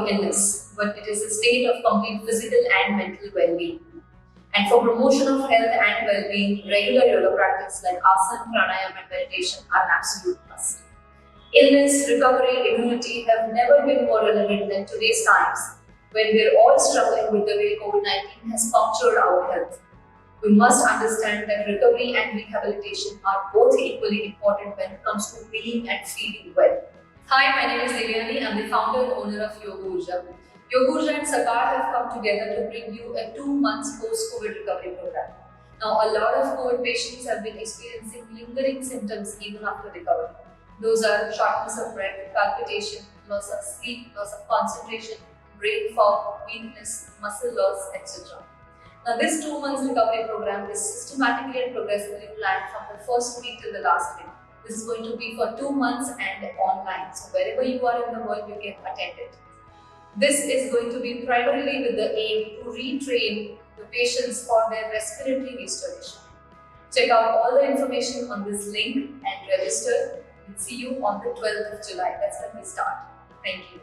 from illness, but it is a state of complete physical and mental well-being. And for promotion of health and well-being, regular yoga practice like asana, pranayama, and meditation are an absolute must. Illness, recovery, immunity have never been more relevant than today's times, when we are all struggling with the way COVID-19 has punctured our health. We must understand that recovery and rehabilitation are both equally important when it comes to being and feeling well. Hi, my name is Devyani. I'm the founder and owner of Yoga Urja. Yoga Urja and Sakar have come together to bring you a 2 months post-COVID recovery program. Now, a lot of COVID patients have been experiencing lingering symptoms even after recovery. Those are shortness of breath, palpitation, loss of sleep, loss of concentration, brain fog, weakness, muscle loss, etc. Now, this 2 months recovery program is systematically and progressively planned from the first week till the last week. This is going to be for 2 months and online. So, wherever you are in the world, you can attend it. This is going to be primarily with the aim to retrain the patients for their respiratory restoration. Check out all the information on this link and register. We'll see you on the 12th of July. That's when we start. Thank you.